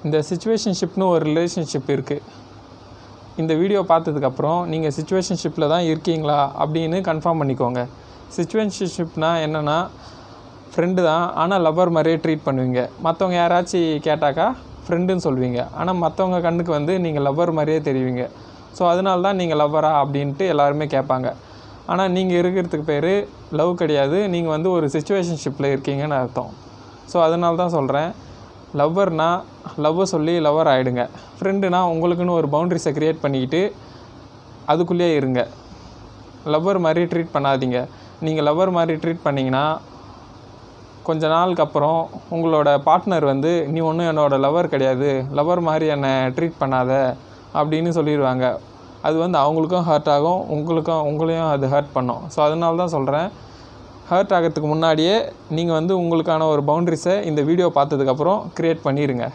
இந்த சிச்சுவேஷன்ஷிப்னு ஒரு ரிலேஷன்ஷிப் இருக்குது. இந்த வீடியோ பார்த்ததுக்கப்புறம் நீங்கள் சிச்சுவேஷன்ஷிப்பில் தான் இருக்கீங்களா அப்படின்னு கன்ஃபார்ம் பண்ணிக்கோங்க. சிச்சுவேஷன்ஷிப்னால் என்னென்னா, ஃப்ரெண்டு தான், ஆனால் லவ்வர் மாதிரியே ட்ரீட் பண்ணுவீங்க. மற்றவங்க யாராச்சும் கேட்டாக்கா ஃப்ரெண்டுன்னு சொல்வீங்க, ஆனால் மற்றவங்க கண்ணுக்கு வந்து நீங்கள் லவ்வர் மாதிரியே தெரிவிங்க. ஸோ அதனால தான் நீங்கள் லவ்வரா அப்படின்ட்டு எல்லாருமே கேட்பாங்க. ஆனால் நீங்கள் இருக்கிறதுக்கு பேர் லவ் கிடையாது, நீங்கள் வந்து ஒரு சிச்சுவேஷன்ஷிப்பில் இருக்கீங்கன்னு அர்த்தம். ஸோ அதனால தான் சொல்கிறேன், லவ்வர்னால் லவ்வை சொல்லி லவ்வர் ஆகிடுங்க. ஃப்ரெண்டுனா உங்களுக்குன்னு ஒரு பவுண்ட்ரிஸை க்ரியேட் பண்ணிக்கிட்டு அதுக்குள்ளேயே இருங்க. லவ்வர் மாதிரி ட்ரீட் பண்ணாதீங்க. நீங்கள் லவ்வர் மாதிரி ட்ரீட் பண்ணிங்கன்னா கொஞ்ச நாளுக்கு அப்புறம் உங்களோட பார்ட்னர் வந்து நீ ஒன்றும் என்னோடய லவ்வர் கிடையாது, லவ்வர் மாதிரி என்னை ட்ரீட் பண்ணாத அப்படின்னு சொல்லிடுவாங்க. அது வந்து அவங்களுக்கும் ஹர்ட் ஆகும், உங்களையும் அது ஹர்ட் பண்ணும். ஸோ அதனால தான் சொல்கிறேன், ஹர்ட் ஆகிறதுக்கு முன்னாடியே நீங்கள் வந்து உங்களுக்கான ஒரு பவுண்ட்ரிஸை இந்த வீடியோ பார்த்ததுக்கப்புறம் க்ரியேட் பண்ணிடுங்க.